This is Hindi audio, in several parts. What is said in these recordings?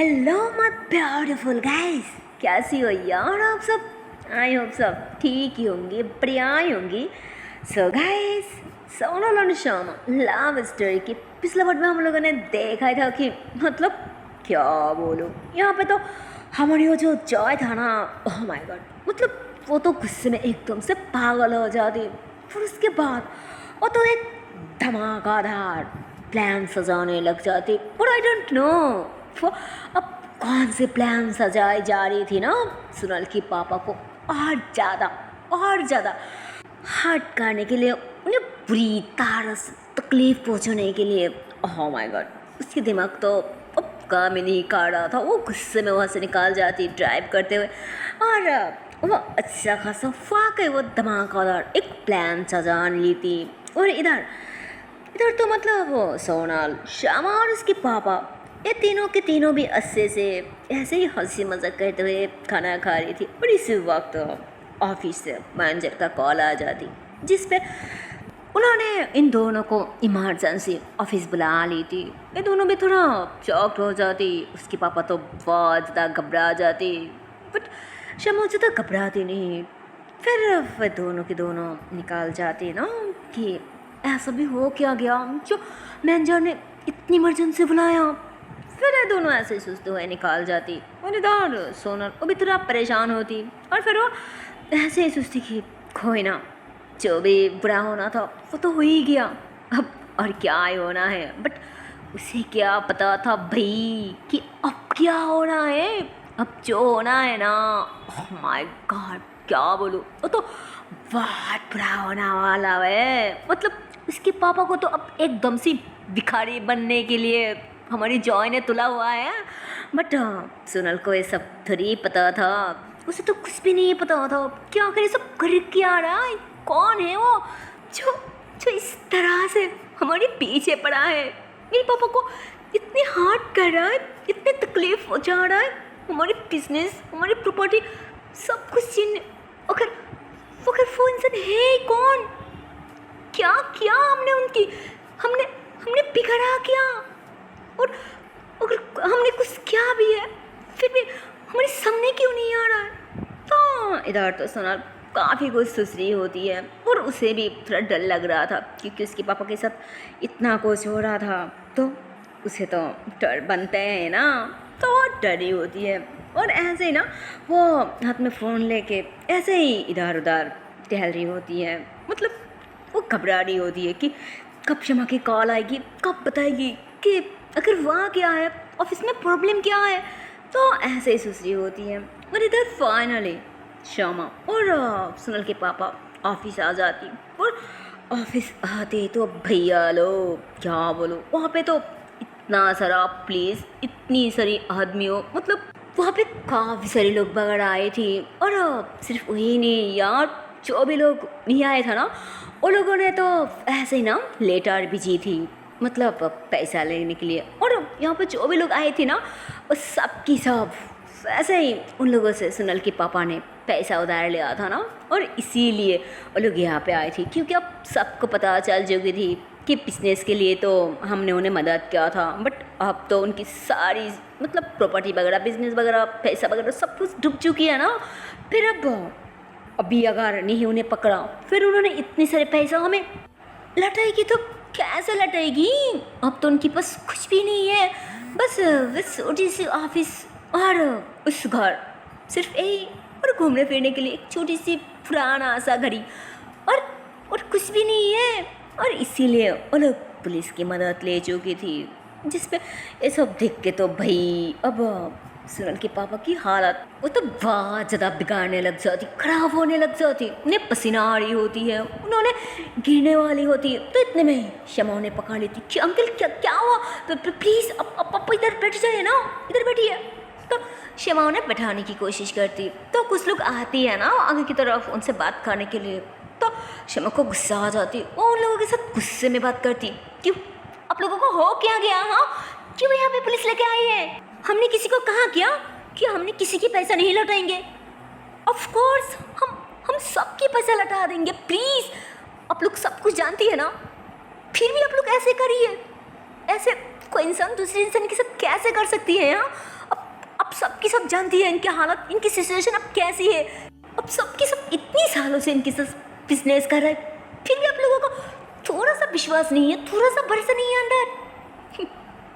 हेलो माय ब्यूटीफुल गाइस, कैसी हो यार आप सब। आई होप सब ठीक ही होंगी, बढ़िया ही होंगी। सो गाइस, सोनल और शर्मा लव स्टोरी की पिछले पार्ट में हम लोगों ने देखा ही था कि मतलब क्या बोलूं, यहाँ पे तो हमारी वो जो जॉय था ना, ओह माय गॉड, मतलब वो तो गुस्से में एकदम से पागल हो जाती। फिर उसके बाद वो तो एक धमाकेदार प्लान सजाने लग जाती। बट आई डोंट नो वो अब कौन से प्लान सजाई जा रही थी ना सुनल की पापा को और ज़्यादा हर्ट करने के लिए, उन्हें बुरी तरह से तकलीफ पहुंचाने के लिए। ओह माय गॉड, उसकी दिमाग तो अब काम ही नहीं कर रहा था। वो गुस्से में वहाँ से निकाल जाती ड्राइव करते हुए, और वो अच्छा खासा वाकई वो धमाकेदार एक प्लान सजा ली थी। और इधर इधर तो मतलब वो सोनल, श्यामा और उसके पापा, ये तीनों के तीनों भी अस्से से ऐसे ही हंसी मजाक करते हुए खाना खा रही थी। और इसी वक्त ऑफिस से मैनेजर का कॉल आ जाती, जिस पे उन्होंने इन दोनों को इमरजेंसी ऑफिस बुला ली थी। ये दोनों भी थोड़ा शॉक्ड हो जाती। उसके पापा तो बहुत ज़्यादा घबरा जाती, बट श्यामा ज़्यादा घबराती नहीं। फिर दोनों के दोनों निकाल जाते ना कि ऐसा भी हो क्या गया जो मैनेजर ने इतनी इमरजेंसी बुलाया। फिर ये दोनों ऐसे सोचते हुए निकाल जाती, और इधर सोनल वो भी थोड़ा परेशान होती। और फिर वो ऐसे ही सोचती कि कोई ना, जो भी बुरा होना था वो तो हो ही गया, अब और क्या ही होना है। बट उसे क्या पता था भाई कि अब क्या होना है। अब जो होना है ना, ओह माय गॉड, क्या बोलूँ, वो तो बहुत बुरा होने वाला है। मतलब उसके पापा को तो अब एकदम से भिखारी बनने के लिए हमारी जॉय ने तुला हुआ है। बट सोनल को ये सब थोड़ी पता था। उसे तो कुछ भी नहीं पता था क्या आखिर ये सब कर क्या रहा है, कौन है वो जो जो इस तरह से हमारे पीछे पड़ा है, मेरे पापा को इतनी हार्ट कर रहा है, इतनी तकलीफ पहुंचा रहा है, हमारी बिजनेस, हमारी प्रॉपर्टी सब कुछ छीन। अगर वो इंसान है कौन, क्या किया हमने उनकी, हमने हमने बिगड़ा क्या, और अगर हमने कुछ किया भी है फिर भी हमारे सामने क्यों नहीं आ रहा है। तो इधर तो सोनल काफ़ी कुछ सोच रही होती है, और उसे भी थोड़ा डर लग रहा था क्योंकि उसके पापा के साथ इतना कुछ हो रहा था। तो उसे तो डर बनते हैं ना, तो डरी होती है। और ऐसे ही ना वो हाथ में फ़ोन लेके ऐसे ही इधर उधर टहल रही होती है। मतलब वो घबरा रही होती है कि कब शमा की कॉल आएगी, कब बताएगी कि अगर वहाँ क्या है, ऑफिस में प्रॉब्लम क्या है। तो ऐसे ही सोच रही होती है। और इधर फाइनली शमा और सुनल के पापा ऑफिस आ जाती। और ऑफिस आते तो भैया लो क्या बोलो, वहाँ पे तो इतना सारा प्लेस, इतनी सारी आदमियों, मतलब वहाँ पे काफ़ी सारे लोग वगैरह आए थे। और सिर्फ वही नहीं यार, जो भी लोग नहीं आए था ना, उन लोगों ने तो ऐसे ही ना लेटर भेजी थी, मतलब पैसा लेने के लिए। और यहाँ पे जो भी लोग आए थे ना, वो सब की सब वैसे ही उन लोगों से सुनल के पापा ने पैसा उधार लिया था ना, और इसीलिए वो लोग यहाँ पे आए थे। क्योंकि अब सबको पता चल चुकी थी कि बिजनेस के लिए तो हमने उन्हें मदद किया था, बट अब तो उनकी सारी मतलब प्रॉपर्टी वगैरह, बिजनेस वगैरह, पैसा वगैरह सब कुछ डूब चुकी है ना। फिर अब अभी अगर नहीं उन्हें पकड़ा, फिर उन्होंने इतने सारे पैसा हमें लौटाएगी तो कैसे लौटाएगी। अब तो उनके पास कुछ भी नहीं है, बस छोटी सी ऑफिस और उस घर, सिर्फ यही, और घूमने फिरने के लिए एक छोटी सी पुराना सा घड़ी, और कुछ भी नहीं है। और इसीलिए वो लोग पुलिस की मदद ले चुकी थी, जिस पे ये सब देख के तो भाई अब सुनल के पापा की हालत वो तो बहुत ज़्यादा बिगाड़ने लग जाती, खराब होने लग जाती। उन्हें पसीना आ रही होती है, उन्होंने गिरने वाली होती है। तो इतने में शमा उन्हें पकड़ लेती कि अंकल क्या क्या हुआ, प्लीज़ आप इधर बैठ जाइए ना, इधर बैठिए। तो शमा उन्हें बैठाने की कोशिश करती। तो कुछ लोग आती है ना आगे की तरफ उनसे बात करने के लिए। तो शमा को गुस्सा आ जाती, वो उन लोगों के साथ गुस्से में बात करती, क्यों आप लोगों को हो क्या गया, हाँ क्यों यहाँ पे पुलिस लेके आई है, हमने किसी को कहा क्या कि हमने किसी की पैसा नहीं लौटाएंगे। ऑफ कोर्स हम सबकी पैसा लौटा देंगे, प्लीज़ आप लोग सब कुछ जानती है ना, फिर भी आप लोग ऐसे करिए। ऐसे कोई इंसान दूसरे इंसान के साथ कैसे कर सकती है। हाँ अब सबकी सब जानती है इनकी हालत, इनकी सिचुएशन अब कैसी है। अब सबकी सब इतनी सालों से इनके साथ बिजनेस कर रहे हैं, फिर भी आप लोगों को थोड़ा सा विश्वास नहीं है, थोड़ा सा भरोसा नहीं है अंदर।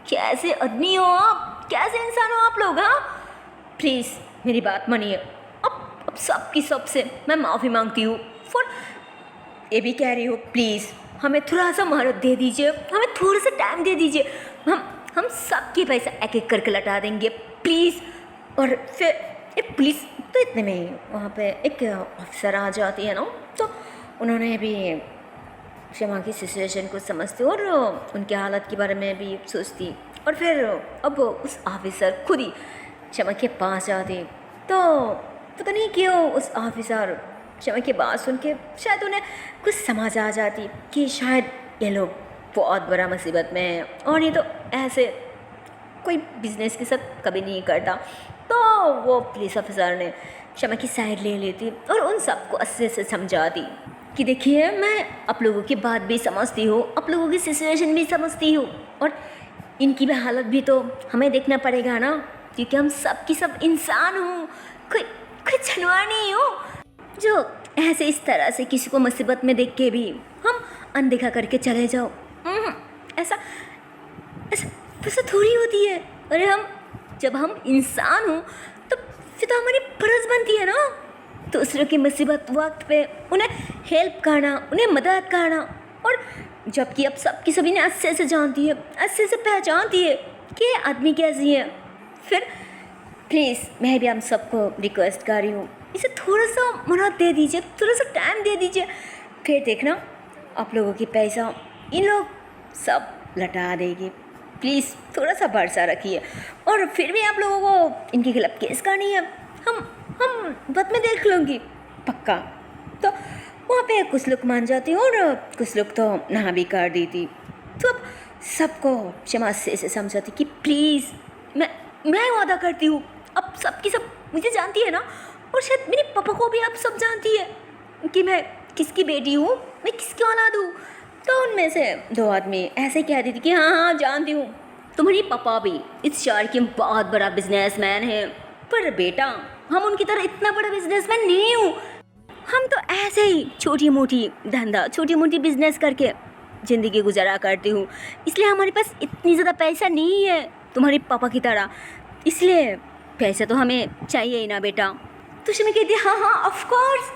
कैसे आदमी हो आप, कैसे इंसान हो आप लोग? हाँ प्लीज़ मेरी बात मानिए। अब सबकी सबसे मैं माफ़ी मांगती हूँ, फॉर ये भी कह रही हूँ प्लीज़ हमें थोड़ा सा मोहलत दे दीजिए, हमें थोड़ा सा टाइम दे दीजिए, हम सबके पैसा एक एक करके लौटा देंगे प्लीज़। और फिर एक पुलिस तो इतने में ही वहाँ पे एक ऑफिसर आ जाती है ना, तो उन्होंने भी शमा की सिचुएशन को समझती और उनकी हालत के बारे में भी सोचती। और फिर अब उस ऑफिसर खुद ही शमा के पास जाती, तो पता नहीं क्यों उस ऑफिसर शमा की बात सुन के शायद उन्हें कुछ समझ आ जाती कि शायद ये लोग बहुत बड़ा मुसीबत में है और ये तो ऐसे कोई बिजनेस के साथ कभी नहीं करता। तो वो पुलिस ऑफिसर ने शमा की साइड ले लेती और उन सबको अच्छे से समझाती कि देखिए मैं आप लोगों की बात भी समझती हूँ, आप लोगों की सिचुएशन भी समझती हूँ, और इनकी भी हालत भी तो हमें देखना पड़ेगा ना, क्योंकि हम सब की सब इंसान हूँ, कोई जानवर नहीं हो जो ऐसे इस तरह से किसी को मुसीबत में देख के भी हम अनदेखा करके चले जाओ। ऐसा ऐसा ऐसा थोड़ी होती है। अरे जब हम इंसान हो तो फिर तो हमारी फर्ज बनती है ना दूसरों की मुसीबत वक्त पे उन्हें हेल्प करना, उन्हें मदद करना। और जबकि अब सबकी सभी ने अच्छे से जानती है, अच्छे से पहचानती है कि ये आदमी कैसी है। फिर प्लीज़ मैं भी हम सबको रिक्वेस्ट कर रही हूँ, इसे थोड़ा सा मोहलत दे दीजिए, थोड़ा सा टाइम दे दीजिए, फिर देखना आप लोगों की पैसा इन लोग सब लौटा देगी। प्लीज़ थोड़ा सा भरोसा रखिए। और फिर भी आप लोगों को इनके खिलाफ केस करनी है, हम बाद में देख लूँगी पक्का। तो वहाँ पे कुछ लोग मान जाते हैं और कुछ लोग तो ना भी कर देती। तो अब सबको क्षमा से समझाती कि प्लीज़ मैं वादा करती हूँ, अब सबकी सब मुझे जानती है ना, और शायद मेरे पापा को भी अब सब जानती है कि मैं किसकी बेटी हूँ, मैं किसकी औलाद हूँ। तो उनमें से 2 आदमी ऐसे कह देती कि हाँ जानती हूँ, तुम्हारी पापा भी इस शहर के बहुत बड़ा बिजनेसमैन है, पर बेटा हम उनकी तरह इतना बड़ा बिजनेसमैन नहीं हूँ, हम तो ऐसे ही छोटी मोटी धंधा, छोटी मोटी बिजनेस करके ज़िंदगी गुजारा करती हूँ, इसलिए हमारे पास इतनी ज़्यादा पैसा नहीं है तुम्हारे पापा की तरह, इसलिए पैसा तो हमें चाहिए ही ना बेटा। तो शमी कहती हाँ ऑफ कोर्स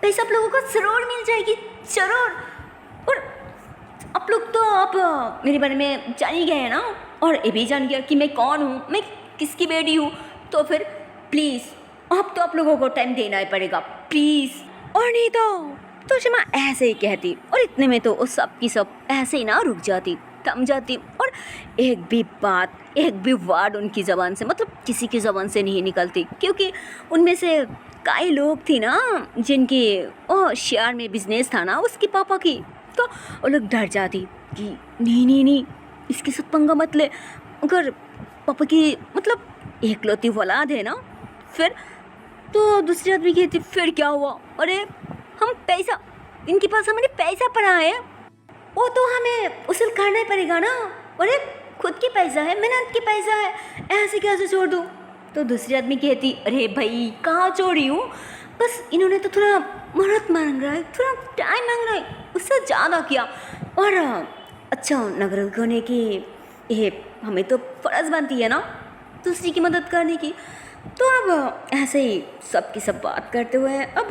पैसा आप लोगों को ज़रूर मिल जाएगी, ज़रूर। और आप लोग तो आप मेरे बारे में जान ही गए हैं ना, और ये भी जान गया कि मैं कौन हूँ, मैं किसकी बेटी हूँ। तो फिर प्लीज़ अब तो आप लोगों को टाइम देना ही पड़ेगा प्लीज़। और नहीं तो शमा ऐसे ही कहती, और इतने में तो उस सब की सब ऐसे ही ना रुक जाती, थम जाती, और एक भी बात, एक भी वर्ड उनकी ज़बान से, मतलब किसी की ज़बान से नहीं निकलती, क्योंकि उनमें से कई लोग थी ना जिनकी शहर में बिजनेस था ना उसके पापा की, तो वो लोग डर जाती कि नहीं इसके साथ पंगा मत ले, अगर पापा की मतलब एकलौती औलाद है ना। फिर तो दूसरी आदमी कहती फिर क्या हुआ, अरे हम पैसा, इनके पास हमारे पैसा पड़ा है, वो तो हमें उसूल करना ही पड़ेगा ना, अरे खुद की पैसा है, मेहनत की पैसा है, ऐसे कैसे छोड़ दूँ। तो दूसरी आदमी कहती अरे भाई कहाँ छोड़ी हूँ, बस इन्होंने तो थोड़ा मोहलत मांग रहा है, थोड़ा टाइम मांग रहा है, उससे ज़्यादा किया। और अच्छा नागरिक होने की ये हमें तो फ़र्ज़ बनती है ना दूसरी की मदद करने की। तो अब ऐसे ही सबकी सब बात करते हुए अब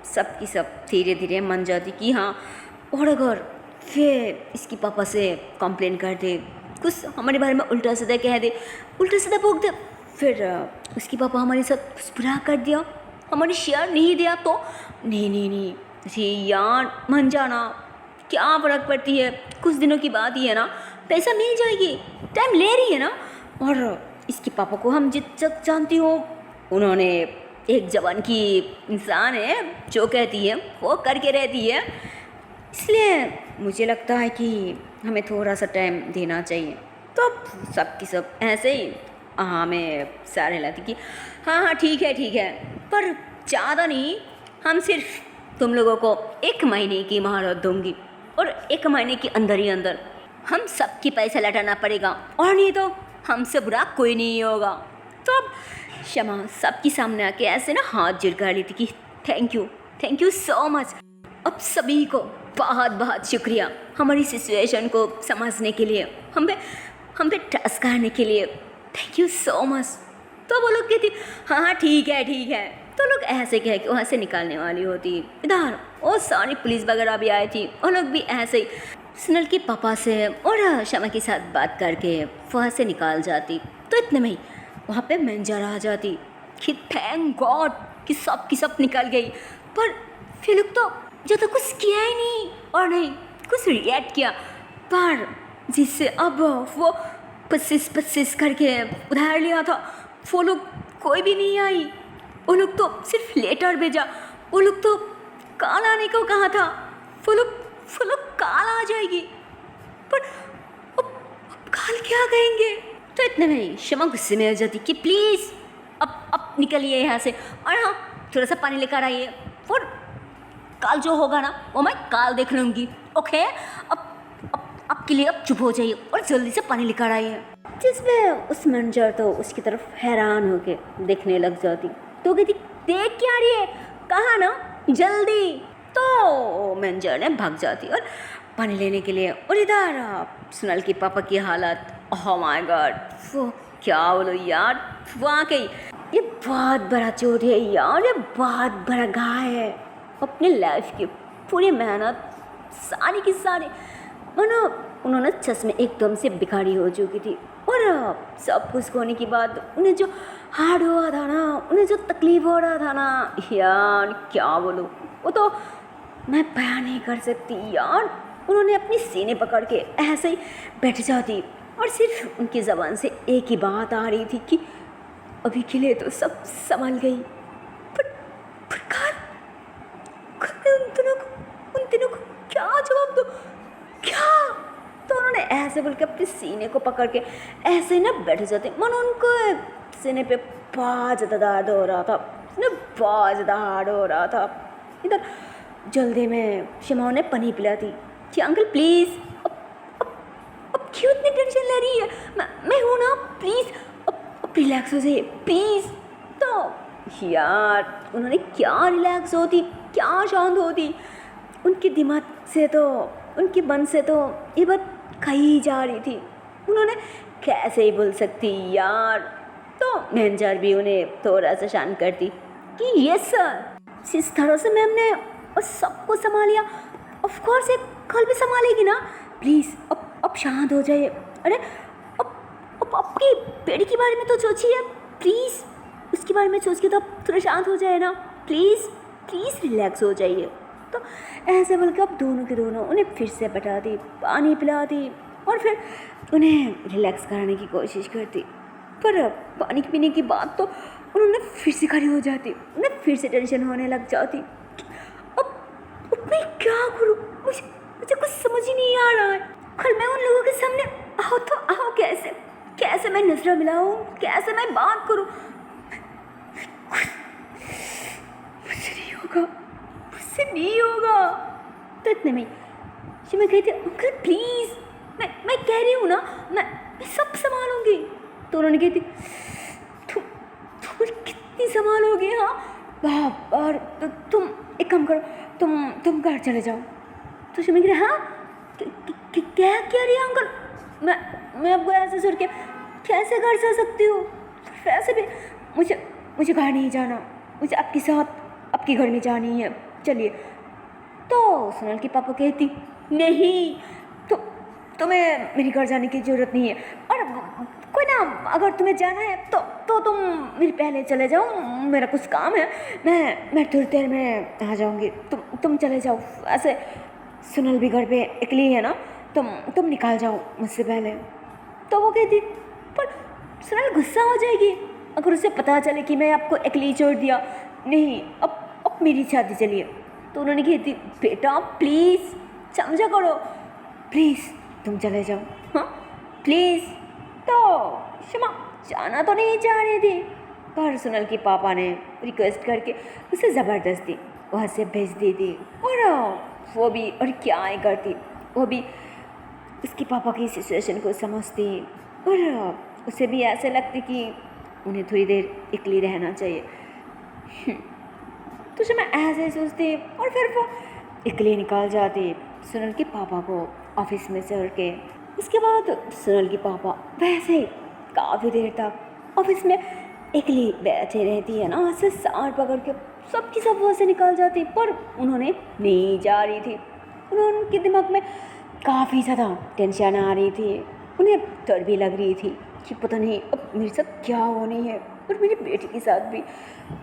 सबकी सब धीरे धीरे मान जाती कि हाँ, और अगर फिर इसकी पापा से कंप्लेन कर दे, कुछ हमारे बारे में उल्टा सीधा कह दे, उल्टा सीधा बोल दे, फिर उसकी पापा हमारे साथ कुछ बुरा कर दिया, हमारी शेयर नहीं दिया, तो नहीं जी यार मान जाना, क्या फ़र्क पड़ती है, कुछ दिनों की बात ही है ना, पैसा मिल जाएगी, टाइम ले रही है ना। और इसके पापा को हम जित जानती हो, उन्होंने एक जवान की इंसान है, जो कहती है वो करके रहती है, इसलिए मुझे लगता है कि हमें थोड़ा सा टाइम देना चाहिए। तो सबकी सब ऐसे ही हमें सारे लाती कि हाँ ठीक है, पर ज़्यादा नहीं, हम सिर्फ तुम लोगों को 1 महीने की मोहलत दूंगी, और 1 महीने के अंदर ही अंदर हम सबकी पैसा लौटाना पड़ेगा, और नहीं तो हमसे बुरा कोई नहीं होगा। तो अब शमा सबके सामने आके ऐसे ना हाथ झुका ली थी कि थैंक यू सो मच। अब सभी को बहुत बहुत शुक्रिया हमारी सिचुएशन को समझने के लिए, हम पे ट्रस्ट करने के लिए, थैंक यू सो मच। तो वो लोग कहती हाँ ठीक है। तो लोग ऐसे कह के वहाँ से निकालने वाली होती। इधर वो सारी पुलिस वगैरह भी आई थी, वो लोग भी ऐसे ही सुनील के पापा से और शमा के साथ बात करके वहाँ से निकाल जाती। तो इतने में ही वहाँ पे मैनेजर आ जाती कि थैंक गॉड कि सब की सब निकल गई। पर फिर लोग तो जो तो कुछ किया ही नहीं और नहीं कुछ रिएक्ट किया, पर जिससे अब वो 25 करके उधार लिया था वो लोग कोई भी नहीं आई। वो लोग तो सिर्फ लेटर भेजा, वो लोग तो काल आने को कहा था, वो लोग काल आ जाएगी, पर अब काल क्या कहेंगे। तो इतने में शमा गुस्से में आ जाती कि प्लीज़ अब निकलिए यहाँ से, और हाँ थोड़ा सा पानी लेकर आइए, और काल जो होगा ना वो मैं काल देख लूँगी, ओके। अब आपके लिए अब चुप हो जाइए और जल्दी से पानी लेकर आइए। जिसमें उस मैनेजर तो उसकी तरफ हैरान होके देखने लग जाती। तो कहती देख क्या रही है, कहा ना जल्दी। तो मैनेजर ने भाग जाती और पानी लेने के लिए। और इधर सुनील के पापा की हालत, ओह माय गॉड, वो क्या बोलो यार, वाकई ये बहुत बड़ा चोट है यार, ये बहुत बड़ा घाव है। अपनी लाइफ की पूरी मेहनत सारी की सारी मानो उन्होंने चश्मे एकदम से बिगाड़ी हो चुकी थी। और सब कुछ होने के बाद उन्हें जो हार्ड हुआ था ना, उन्हें जो तकलीफ हो रहा था ना यार, क्या बोलूं, वो तो मैं बयान नहीं कर सकती यार। उन्होंने अपनी सीने पकड़ के ऐसे ही बैठ जाती और सिर्फ उनकी ज़बान से एक ही बात आ रही थी कि अभी के लिए तो सब संभल गई, पर कल मैं उन तीनों को क्या जवाब दूँ, क्या। तो उन्होंने ऐसे बोल के अपने सीने को पकड़ के ऐसे ही ना बैठ जाते, मानो उनको सीने पे बहुत ज़्यादा दर्द हो रहा था, बहुत ज़्यादा हार्ड हो रहा था। इधर जल्दी में शमा उन्हें पानी पिलाती कि अंकल प्लीज़, अब क्यों इतनी टेंशन ले रही है, मैं हूँ ना, प्लीज़ अब रिलैक्स हो जाइए प्लीज़। तो यार उन्होंने क्या रिलैक्स होती, क्या शांत होती, उनके दिमाग से तो, उनके मन से तो ये बात कही जा रही थी, उन्होंने कैसे ही बोल सकती यार। तो मैनेजर भी उन्हें थोड़ा सा शांत करती कि यस सर, जिस तरह से मैम ने और सबको संभालिया, ऑफ कोर्स एक कल भी संभालेगी ना, प्लीज़ अब शांत हो जाइए। अरे अब आपकी बेटी के बारे में तो सोचिए प्लीज़, उसके बारे में सोच के तो अब थोड़ा शांत हो जाए ना, प्लीज़ रिलैक्स हो जाइए। तो ऐसे बोल के अब दोनों के दोनों उन्हें फिर से बैठा दी, पानी पिला दी और फिर उन्हें रिलैक्स कराने की कोशिश करती। पर पानी पीने की बात तो उन्होंने फिर से खड़ी हो जाती, उन्हें फिर से टेंशन होने लग जाती। अब मैं क्या करूँ, मुझे कुछ समझ ही नहीं आ रहा है। कल मैं उन लोगों के सामने आओ तो आओ कैसे मैं नजर मिलाऊं, कैसे मैं बात करूँ, मुझसे नहीं होगा। तो इतने में मैं कहती अंकल प्लीज़, मैं कह रही हूँ ना, मैं सब संभालूंगी। तो उन्होंने कहती तुम कितनी संभालोगे, हाँ और तो तुम एक काम करो, तुम घर चले जाओ। तो शिमी कह रही हाँ क्या कह रही है अंकल, मैं आपको ऐसे छोड़ के कैसे घर जा सकती हूँ, वैसे भी मुझे घर नहीं जाना, मुझे आपके साथ आपके घर में जानी है, चलिए। तो सुनील के पापा कहती नहीं, तो तुम्हें मेरे घर जाने की ज़रूरत नहीं है, और कोई ना अगर तुम्हें जाना है तो तुम मेरे पहले चले जाओ, मेरा कुछ काम है, मैं थोड़ी देर में आ जाऊँगी, तुम चले जाओ। ऐसे सुनील भी घर पे अकेली है ना, तुम निकाल जाओ मुझसे पहले। तो वो कहती पर सुनील गुस्सा हो जाएगी अगर उसे पता चले कि मैं आपको अकेली छोड़ दिया, नहीं अब मेरी शादी चलिए। तो उन्होंने कहती बेटा प्लीज़ समझा करो, प्लीज़ तुम चले जाओ, हाँ प्लीज़। तो शमा जाना तो नहीं चाह रही थी, पर सुनील के पापा ने रिक्वेस्ट करके उसे ज़बरदस्ती वहाँ से भेज दी थी। और वो भी और क्या ही करती, वो भी उसके पापा की सिचुएशन को समझती और उसे भी ऐसे लगती कि उन्हें थोड़ी देर अकेली रहना चाहिए। तो जब मैं ऐसे सोचती और फिर वो अकेले निकल जाती सोनल के पापा को ऑफिस में से उड़ के। उसके बाद सोनल के पापा वैसे ही काफ़ी देर तक ऑफिस में अकेली बैठे रहती है ना, ऐसे सार पकड़ के सबकी सब वहाँ से निकल जाती, पर उन्होंने नहीं जा रही थी। उनके दिमाग में काफ़ी ज़्यादा टेंशन आ रही थी, उन्हें डर भी लग रही थी कि पता नहीं अब मेरे साथ क्या होनी है और मेरी बेटी के साथ भी।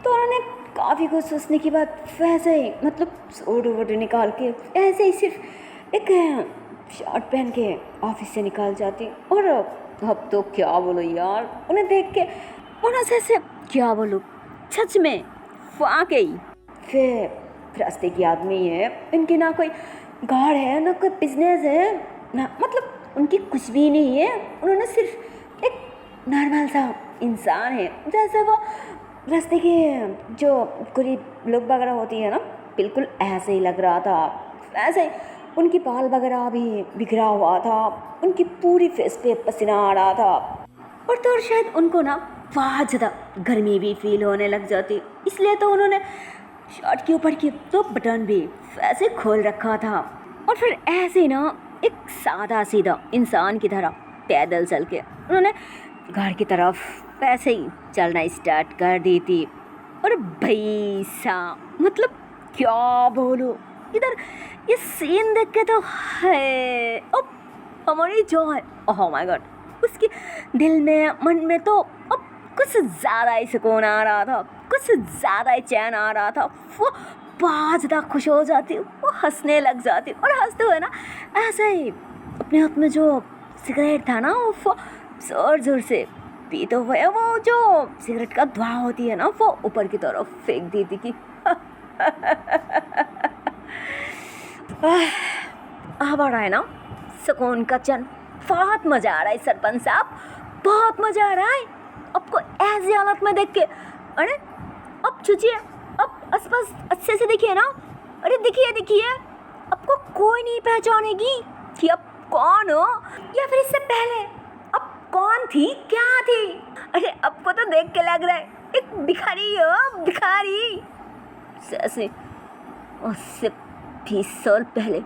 तो उन्होंने काफ़ी कुछ सोचने के बाद वैसे ही मतलब सूट वूट निकाल के ऐसे ही सिर्फ एक शर्ट पहन के ऑफिस से निकल जाती। और अब तो क्या बोलो यार, उन्हें देख के उन्हें से क्या बोलूँ, सच में वाकई। फिर रास्ते की आदमी है, इनकी ना कोई गाड़ है ना कोई बिजनेस है ना, मतलब उनकी कुछ भी नहीं है। उन्होंने सिर्फ एक नॉर्मल सा इंसान है, जैसे वो रास्ते के जो गरीब लोग वगैरह होती है ना, बिल्कुल ऐसे ही लग रहा था। ऐसे ही उनकी बाल वगैरह भी बिखरा हुआ था, उनकी पूरी फेस पे पसीना आ रहा था। और तो शायद उनको ना बहुत ज़्यादा गर्मी भी फील होने लग जाती, इसलिए तो उन्होंने शर्ट के ऊपर की तो बटन भी वैसे खोल रखा था। और फिर ऐसे ही ना एक सादा सीधा इंसान की तरह पैदल चल के उन्होंने घर की तरफ वैसे ही चलना स्टार्ट कर दी थी। और भाई साहब मतलब क्या बोलूं, इधर ये सीन देख के तो है अब हमारी जो है, ओह माय गॉड, उसके दिल में मन में तो अब कुछ ज़्यादा ही सुकून आ रहा था, कुछ ज़्यादा ही चैन आ रहा था। वो बहुत ज़्यादा खुश हो जाती, वो हंसने लग जाती और हंसते हुए ना ऐसे ही अपने हाथ में जो सिगरेट था ना वो जोर जोर से पीते हुए वो जो सिगरेट का धुआं होती है ना वो ऊपर की तरफ फेंक दी थी कि अब आ रहा है ना सुकून का चैन। बहुत मज़ा आ रहा है सरपंच साहब, बहुत मज़ा आ रहा है आपको ऐसी हालत में देख के। अरे अब सोचिए, अब आसपास अच्छे से देखिए ना, अरे देखिए देखिए, आपको कोई नहीं पहचानेगी कि आप कौन हो, या फिर इससे पहले अब कौन थी क्या थी। अरे आपको तो देख के लग रहा है एक भिखारी हो, भिखारी। जैसे उससे 20 साल पहले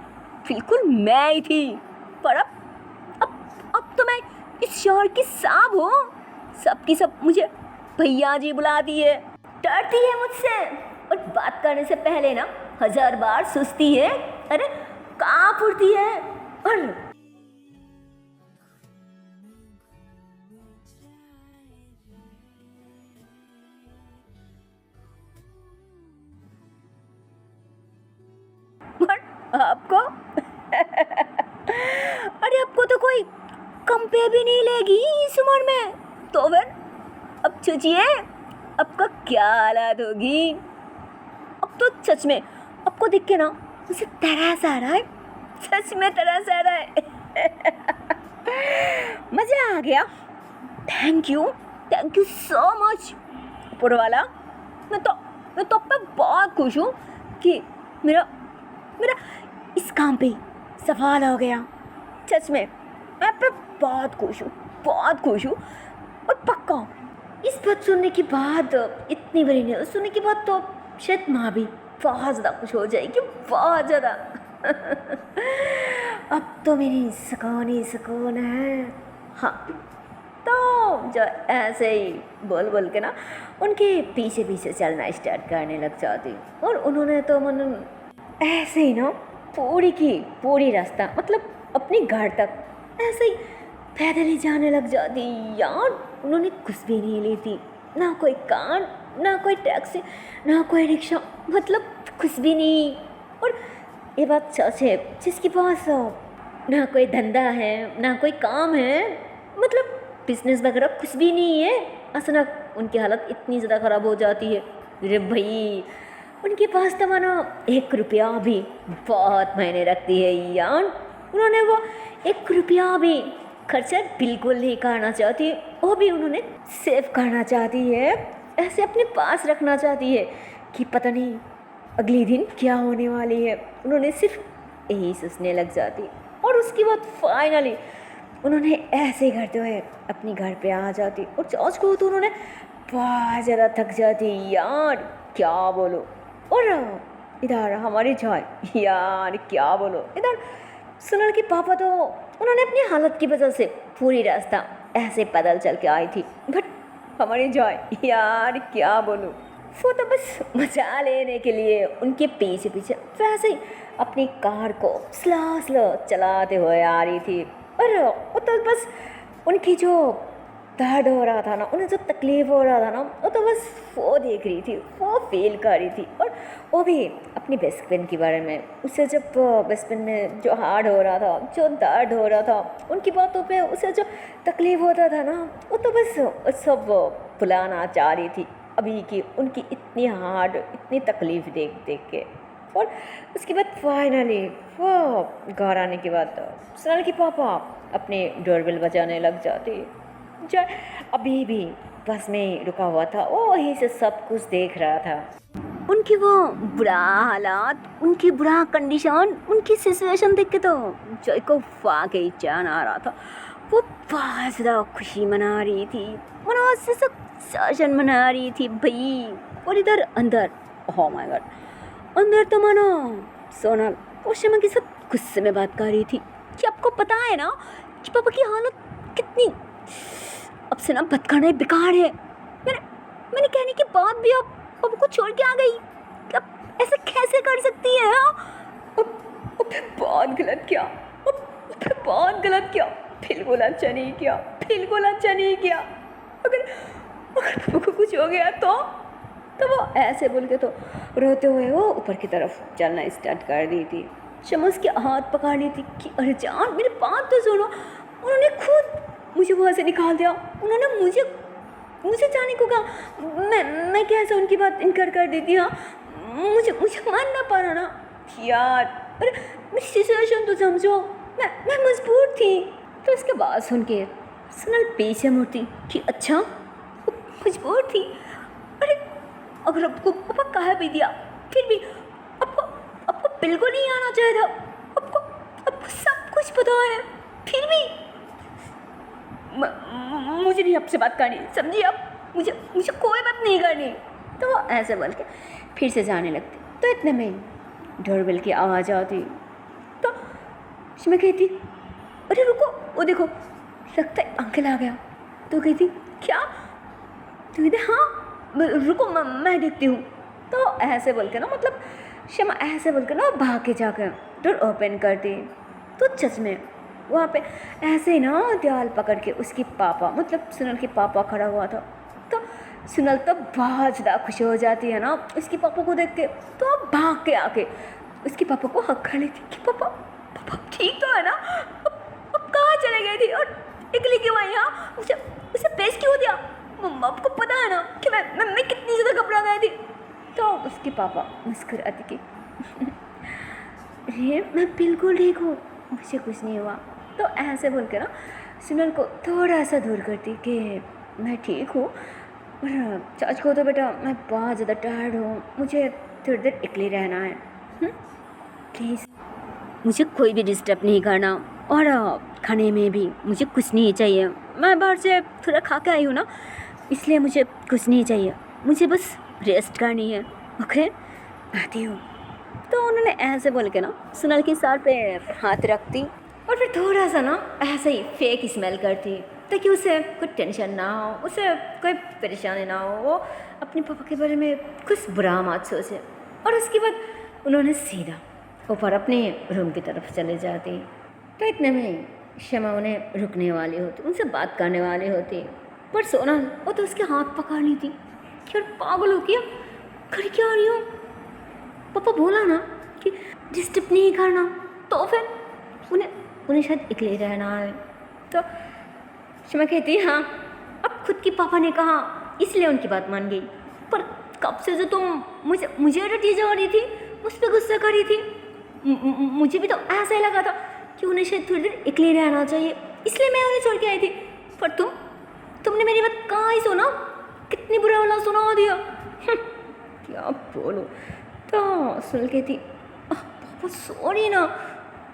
बिल्कुल मैं ही थी, पर अब तो मैं इस शहर की सांप हूँ। सबकी सब मुझे भैया जी बुलाती है, डरती है मुझसे, और बात करने से पहले ना 1000 बार सोचती है, अरे कहाँ फुरती है। और आपको अरे आपको तो कोई कम पे भी नहीं लेगी इस उम्र में, तो फिर अब सोचिए आपका क्या हालत होगी। अब तो सच में आपको देख के ना मुझे तरस आ रहा है, सच में तरस आ रहा है। मज़ा आ गया, थैंक यू सो मच ऊपर वाला। मैं तो अब पे बहुत खुश हूँ कि मेरा मेरा इस काम पे सवाल हो गया। सच में मैं आप पे बहुत खुश हूँ, बहुत खुश हूँ। और पक्का इस बात सुनने के बाद, इतनी बड़ी न्यूज़ सुनने के बाद तो शायद माँ भी बहुत ज़्यादा खुश हो जाएगी, बहुत ज़्यादा। अब तो मेरी सुकून ही सुकून है। हाँ, तो जो ऐसे ही बोल बोल के ना उनके पीछे पीछे चलना स्टार्ट करने लग जाती। और उन्होंने तो मन ऐसे ही ना पूरी की पूरी रास्ता मतलब अपने घर तक ऐसे ही पैदल ही जाने लग जाती यार। उन्होंने कुछ भी नहीं ली थी, ना कोई कार, ना कोई टैक्सी, ना कोई रिक्शा, मतलब कुछ भी नहीं। और ये बात सच है, जिसके पास ना कोई धंधा है ना कोई काम है, मतलब बिजनेस वगैरह कुछ भी नहीं है, अचानक उनकी हालत इतनी ज़्यादा ख़राब हो जाती है। अरे भाई उनके पास तो मानो 1 रुपया भी बहुत मायने रखती है यार। उन्होंने वो 1 रुपया भी खर्चा बिल्कुल नहीं करना चाहती, वो भी उन्होंने सेव करना चाहती है, ऐसे अपने पास रखना चाहती है कि पता नहीं अगले दिन क्या होने वाली है। उन्होंने सिर्फ यही सोचने लग जाती। और उसके बाद फाइनली उन्होंने ऐसे ही करते हुए अपनी घर पे आ जाती और जॉर्ज को तो उन्होंने बहुत ज़्यादा थक जाती यार, क्या बोलो। और इधर हमारी जॉय, यार क्या बोलो। इधर सुनल के पापा तो उन्होंने अपनी हालत की वजह से पूरी रास्ता ऐसे पैदल चल के आई थी, बट हमारी जॉय, यार क्या बोलूँ, वो तो बस मजा लेने के लिए उनके पीछे पीछे वैसे ही अपनी कार को स्लो स्लो चलाते हुए आ रही थी। और वो तो बस उनकी जो दर्द हो रहा था ना, उन्हें जो तकलीफ़ हो रहा था ना, वो तो बस वो देख रही थी, वो फील कर रही थी। और वो भी अपनी बेस्ट फ्रेंड के बारे में, उसे जब बेस्ट फ्रेंड में जो हार्ड हो रहा था, जो दर्द हो रहा था, उनकी बातों पे उसे जो तकलीफ़ होता था ना, वो तो बस सब भुलाना चाह रही थी अभी की उनकी इतनी हार्ड, इतनी तकलीफ़ देख देख के। और उसके बाद फाइनली वो घर आने के बाद सुनल के पापा अपने डोरबेल बजाने लग जाते। जो अभी भी बस में रुका हुआ था, वो वहीं से सब कुछ देख रहा था। उनकी वो बुरा हालात, उनकी बुरा कंडीशन, उनकी सिचुएशन देख के तो जय को वाकई जान आ रहा था। वो बहुत ज़्यादा खुशी मना रही थी, मना से सब जश्न मना रही थी भाई। और इधर अंदर, ओह माय गॉड, अंदर तो मानो सोनल और शमा के साथ गुस्से में बात कर रही थी कि आपको पता है ना कि पापा की हालत कितनी, अब से ना बात करना बेकार है। मैंने कहने के बाद भी आप पापा को छोड़ के आ गई, अब ऐसे कैसे कर सकती है? अब बहुत गलत किया, अब बहुत गलत किया, बिल्कुल अच्छा नहीं किया, बिल्कुल अच्छा नहीं किया। अगर पापा को कुछ हो गया तो वो ऐसे बोल के तो रोते हुए वो ऊपर की तरफ चलना स्टार्ट कर दी थी। शमा उसके हाथ पकड़ ली थी कि अरे जान मेरी बात तो सुनो। उन्होंने खुद मुझे वहाँ से निकाल दिया, उन्होंने मुझे जाने को कहा। मैं कैसे उनकी बात इनकार कर देती। हाँ, मुझे मानना पड़ा ना यार, अरे मेरी सिचुएशन तो समझो, मैं मजबूर थी। तो उसके बाद सुन के सुनल पीछे मुड़ती कि अच्छा वो मजबूर थी। अरे अगर आपको पापा कहा भी दिया फिर भी आपको बिल्कुल नहीं आना चाहिए था। आपको सब कुछ पता है फिर भी मुझे नहीं आपसे बात करनी, समझिए आप, मुझे कोई बात नहीं करनी। तो वो ऐसे बोल के फिर से जाने लगती। तो इतने में डोरबेल की आवाज़ आती। तो मैं कहती अरे रुको, वो देखो लगता है अंकल आ गया। तो कहती क्या? तो कहते हाँ रुको मैं देखती हूँ। तो ऐसे बोल के ना, मतलब शमा ऐसे बोल के ना भाग के जाकर डोर ओपन करती। तो सच में वहाँ पे ऐसे ही ना दीवार पकड़ के उसकी पापा, मतलब सुनल के पापा खड़ा हुआ था। तो सुनल तो बहुत ज़्यादा खुश हो जाती है ना उसके पापा को देख के। तो अब भाग के आके उसके पापा को हक कर लेती कि पापा ठीक तो है ना, अब कहाँ चले गए थे और निकली क्यों आई? यहाँ उसे पेश क्यों दिया? मम्मा आपको पता है ना कि मैं कितनी ज़्यादा घबरा गई थी। तो उसके पापा मुस्कुराते कि अरे मैं बिल्कुल ठीक हूँ, मुझे कुछ नहीं हुआ। तो ऐसे बोल के ना सुनल को थोड़ा सा दूर करती कि मैं ठीक हूँ, और चाच को तो बेटा मैं बहुत ज़्यादा टायर्ड हूँ, मुझे थोड़ी देर अकेले रहना है, प्लीज़ मुझे कोई भी डिस्टर्ब नहीं करना, और खाने में भी मुझे कुछ नहीं चाहिए। मैं बाहर से थोड़ा खा के आई हूँ ना, इसलिए मुझे कुछ नहीं चाहिए, मुझे बस रेस्ट करनी है। ओके आती हूँ। तो उन्होंने ऐसे बोल के ना सुनल के सर पे हाथ रखती और फिर थोड़ा सा ना ऐसे ही फेक स्मेल करती ताकि उसे कोई टेंशन ना हो, उसे कोई परेशानी ना हो, वो अपने पापा के बारे में कुछ बुरा मत सोचे। और उसके बाद उन्होंने सीधा ऊपर अपने रूम की तरफ चले जाती। तो इतने में शमा उन्हें रुकने वाली होती, उनसे बात करने वाली होती, पर सोनल वो तो उसके हाथ पकड़ ली थी कि यार पागल हो क्या, कर क्या रही हो? पापा बोला ना कि डिस्टर्ब नहीं करना, तो फिर उन्हें शायद अकेले रहना है। तो शमा कहती हाँ, अब खुद के पापा ने कहा इसलिए उनकी बात मान गई, पर कब से जो तुम मुझे रटी जा रही थी, उस पर गुस्सा कर रही थी। मुझे भी तो ऐसा ही लगा था कि उन्हें शायद थोड़ी देर अकेले रहना चाहिए, इसलिए मैं उन्हें छोड़ के आई थी। पर तुमने मेरी बात कहाँ ही सुना, कितनी बुरा वाला सुना दिया। क्या बोलूँ। तो सुन के थी पापा सॉरी ना,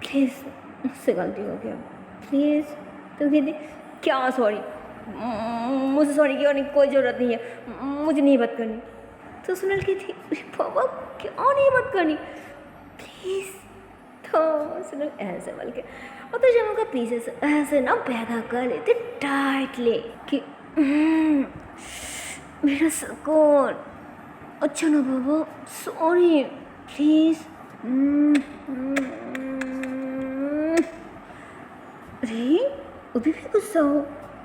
प्लीज़ मुझसे गलती हो गया, प्लीज़ तो कहती क्या सॉरी, मुझे सॉरी की करने की कोई ज़रूरत नहीं है, मुझे नहीं बात करनी। तो सोनल कहती अरे बाबा क्या नहीं बात करनी प्लीज़। तो सोनल ऐसे बोल के और तो जब का प्लीज ऐसे ना पैदा कर लेते टाइटली कि मेरा सुकून। अच्छा ना बाबा सॉरी प्लीज़। अरे अभी भी गुस्सा हो,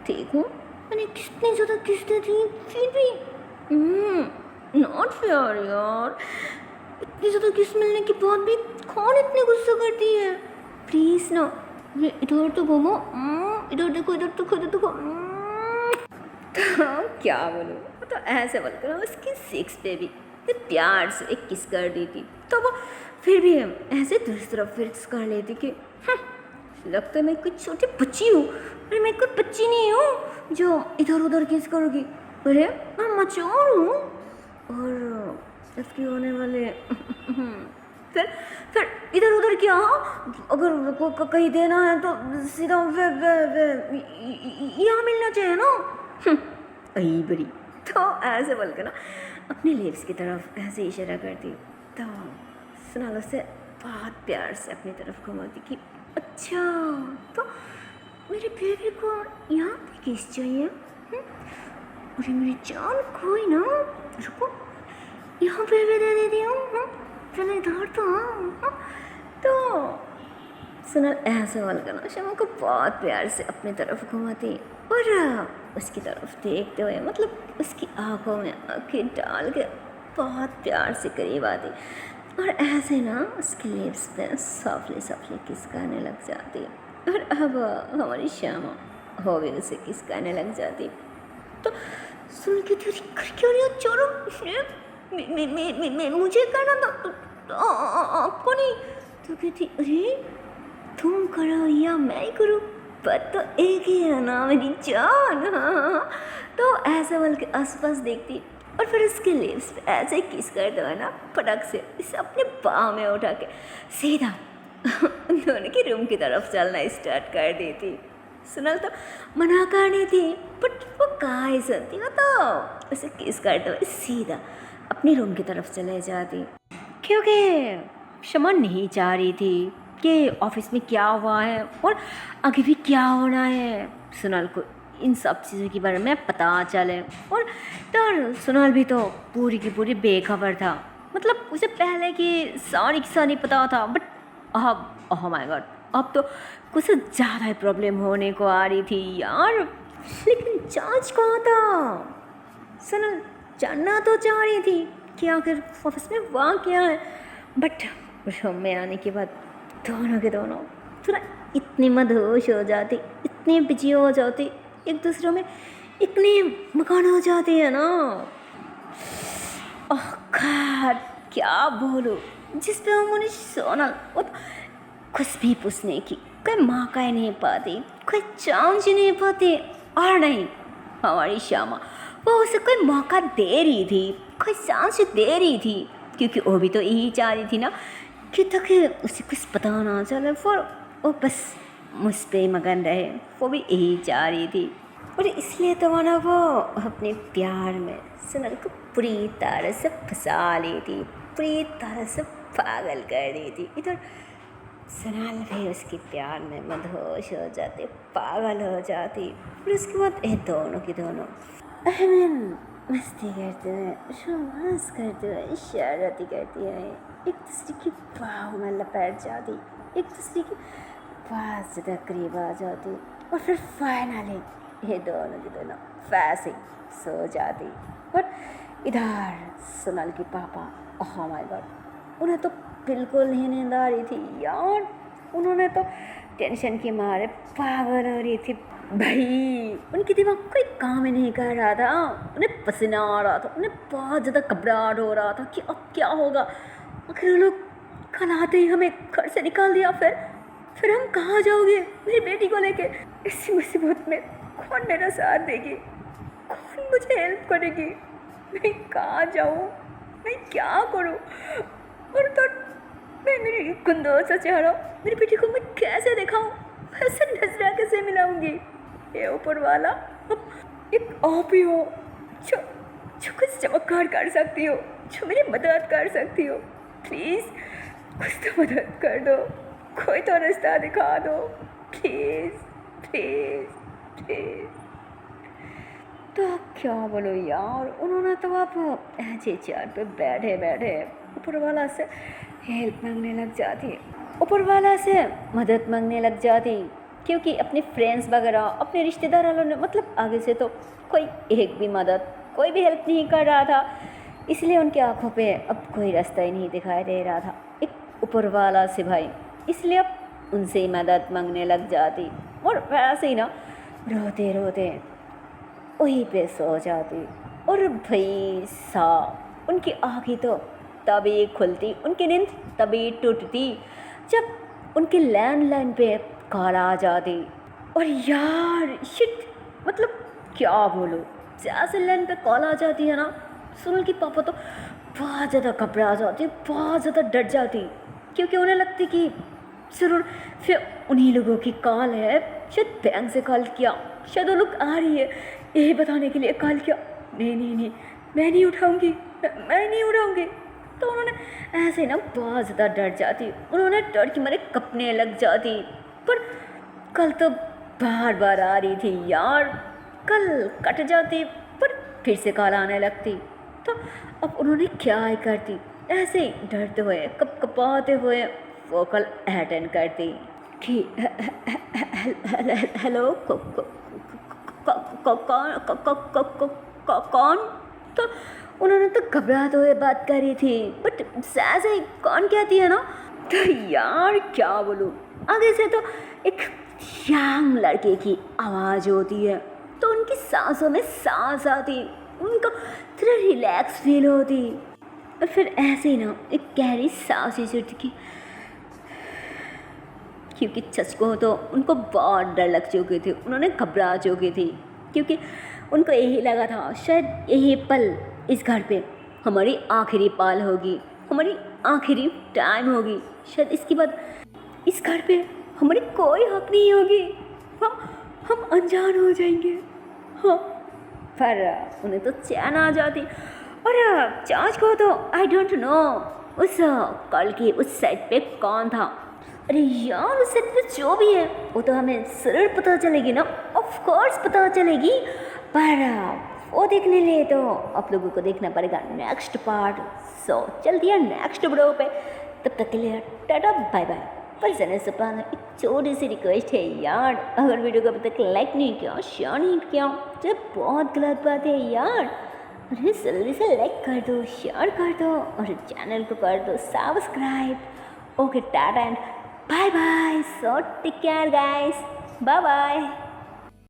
देखो मैंने कितनी ज़्यादा किस्तें थी फिर भी नॉट फेयर यार। इतनी ज़्यादा किस्त मिलने के बाद भी कौन इतने गुस्सा करती है। प्लीज़ ना ये इधर तो घूमो, इधर देखो, इधर देखो, इधर देखो। तो क्या बोलूँ, तो ऐसे बोलकर उसकी सिक्स पे भी प्यार से एक किस कर दी थी। तो वो फिर भी ऐसे दूसरी तरफ फिक्स कर लेती कि लगता है मैं कोई छोटी बच्ची हूँ। अरे मैं कोई बच्ची नहीं हूँ जो इधर उधर किस करूँगी। अरे मैं मचोर हूँ और इसके होने वाले फिर इधर उधर क्या, अगर कहीं देना है तो सीधा यहाँ मिलना चाहिए ना। अही बड़ी। तो ऐसे बोल के ना अपने लिप्स की तरफ ऐसे इशारा करती। तो सोनल उससे बहुत प्यार से अपनी तरफ घुमाती कि अच्छा तो मेरे बेबी को यहाँ पे किस चाहिए। अरे मेरी जान कोई ना, रुको यहाँ पे भी दे देती हूँ। चलो इधर तो तो सोनल ऐसे बोल कर ना शमा को बहुत प्यार से अपनी तरफ घुमाती और उसकी तरफ देखते हुए मतलब उसकी आंखों में आंखें डाल के बहुत प्यार से करीब आती और ऐसे ना उसके लिप्स पे सॉफ्टली सॉफ्टली किस करने लग जाती। और अब हमारी श्यामा हो भी उसे किस करने लग जाती। तो सुन के तेरी कर क्यों नहीं चोरो, मुझे करना था आपको नहीं। तो कहती अरे तुम करो या मैं करूँ, बात तो एक ही है ना मेरी जान। तो ऐसे बोल के आसपास देखती और फिर उसके लिप्स पे ऐसे किस कर दो ना फटक से इसे अपने बाह में उठा के सीधा दोनों के रूम की तरफ चलना स्टार्ट कर देती। सोनल तो मना कर रही थी बट वो कहाँ ही सुनती। वो तो उसे किस कर दो सीधा अपनी रूम की तरफ चले जाती क्योंकि शमा नहीं चाह रही थी कि ऑफिस में क्या हुआ है और आगे भी क्या होना है सोनल को इन सब चीज़ों के बारे में पता चले। और तो सोनल भी तो पूरी की पूरी बेखबर था, मतलब उसे पहले की सारी पता था बट अब ओह माय गॉड अब तो कुछ ज़्यादा ही प्रॉब्लम होने को आ रही थी यार। लेकिन जांच कहाँ था, सोनल जानना तो चाह रही थी कि आखिर ऑफिस में वहाँ क्या है। बट रूम में आने के बाद दोनों के दोनों थोड़ा इतनी मदहोश हो जाती, इतनी बिजी हो जाती, एक दूसरे में इतनी मकान हो जाती है ना। ओह गॉड क्या बोलूं, जिस पे उन्होंने सोनल और कुछ भी पूछने की कोई मौका ही नहीं पाती, कोई चांस ही नहीं पाती। और नहीं हमारी श्यामा वो उसे कोई मौका दे रही थी, कोई चांस दे रही थी क्योंकि वो भी तो यही चाह रही थी ना कि तक उसे कुछ पता ना चले फिर वो बस मुझ पर ही मगन रहे। वो भी यही चाह रही थी और इसलिए तो ना वो अपने प्यार में सोनल को पूरी तरह से फंसा ली थी, पूरी तरह से पागल कर दी थी। इधर सोनल भी उसके प्यार में मदहोश हो जाती, पागल हो जाती। फिर उसके बाद ये दोनों की दोनों मस्ती करते हुए, रोमांस करते हुए, शरारती करती है, एक दूसरे की बाहों में लपेट जाती, एक दूसरे की पास ज़्यादा करीब आ जाती और फिर फाइनली ये दोनों की दोनों वैसे सो जाती। और इधर सोनल की पापा ओह माय गॉड उन्हें तो बिल्कुल नहीं नींद आ रही थी यार। उन्होंने तो टेंशन के मारे पागल हो रही थी भाई, उनके दिमाग कोई काम ही नहीं कर रहा था, उन्हें पसीना आ रहा था, उन्हें बहुत ज़्यादा घबराहट हो रहा था कि अब क्या होगा। आखिर वो लोग कल आते ही हमें घर से निकाल दिया, फिर हम कहाँ जाओगे मेरी बेटी को लेके। इसी मुसीबत में कौन मेरा साथ देगी, कौन मुझे हेल्प करेगी, मैं कहाँ जाऊँ, मैं क्या करूँ। और तो मैं मेरी गुंदों सा चेहरा मेरी बेटी को मैं कैसे दिखाऊँ, ऐसे नजरा कैसे मिलाऊंगी? ये ऊपर वाला, एक आप ही हो जो जो कुछ चमत्कार कर सकती हो, जो मेरी मदद कर सकती हो। प्लीज़ कुछ तो मदद कर दो, कोई तो रास्ता दिखा दो, प्लीज़ प्लीज़ प्लीज़। तो क्या बोलो यार, उन्होंने तो आप ऐसे चेयर पे बैठे बैठे ऊपर वाला से हेल्प मांगने लग जाती, ऊपर वाला से मदद मांगने लग जाती, क्योंकि अपने फ्रेंड्स वगैरह, अपने रिश्तेदार वालों ने मतलब आगे से तो कोई एक भी मदद, कोई भी हेल्प नहीं कर रहा था, इसलिए उनकी आंखों पे अब कोई रास्ता ही नहीं दिखाई दे रहा था एक ऊपर वाला से भाई, इसलिए अब उनसे ही मदद मांगने लग जाती और वैसे ही ना रोते रोते वहीं पे सो जाती। और भाई साहब उनकी आँखें तो तभी खुलती, उनकी नींद तभी टूटती जब उनके लैंडलाइन पे कॉल आ जाती। और यार शिट, मतलब क्या बोलो, जैसे लैंड पे कॉल आ जाती है ना, सुनील की पापा तो बहुत ज़्यादा घबरा जाती, बहुत ज़्यादा डर जाती, क्योंकि उन्हें लगती कि ज़रूर फिर उन्हीं लोगों की कॉल है, शायद बैंक से कॉल किया, शायद वो लोग आ रही है यही बताने के लिए कॉल किया। नहीं नहीं नहीं, मैं नहीं उठाऊंगी, मैं नहीं उठाऊंगी। तो उन्होंने ऐसे ना बहुत ज़्यादा डर जाती, उन्होंने डर के मारे कँपने लग जाती। पर कल तो बार बार आ रही थी यार, कल कट जाती पर फिर से कॉल आने लगती, तो अब उन्होंने क्या ही करती, ऐसे ही डरते हुए कपाते हुए वो कॉल अटेंड करती कि हेलो कौन। तो उन्होंने तो घबराते हुए बात करी थी, बट ऐसे कौन कहती है ना, तो यार क्या बोलूँ, आगे से तो एक यंग लड़के की आवाज़ होती है, तो उनकी सांसों में सांस आती, उनको थोड़ा रिलैक्स फील होती, और फिर ऐसे ही ना एक गहरी सांस ही छूटती, क्योंकि सच को तो उनको बहुत डर लग चुकी थी, उन्होंने घबरा चुकी थी, क्योंकि उनको यही लगा था शायद यही पल इस घर पे हमारी आखिरी पल होगी, हमारी आखिरी टाइम होगी, शायद इसके बाद इस घर पे हमारी कोई हक नहीं होगी, हम अनजान हो जाएंगे। हाँ, पर उन्हें तो चैन आ जाती। और चार्ज को तो आई डोंट नो उस कल की उस साइड पे कौन था। अरे यार उस साइड पे जो भी है वो तो हमें ज़रूर पता चलेगी ना, ऑफ कोर्स पता चलेगी, पर वो देखने लिए तो आप लोगों को देखना पड़ेगा नेक्स्ट पार्ट। सो चलती है नेक्स्ट वीडियो पे, तब तक के लिए टाटा बाय बाय। पर जाने से पहले एक छोटी सी रिक्वेस्ट है यार, अगर वीडियो को अभी तक लाइक नहीं किया, शेयर नहीं किया तो बहुत गलत बात है यार, अरे जल्दी से लाइक कर दो, शेयर कर दो और चैनल को कर दो subscribe. Okay tata and bye bye, so take care guys, bye bye.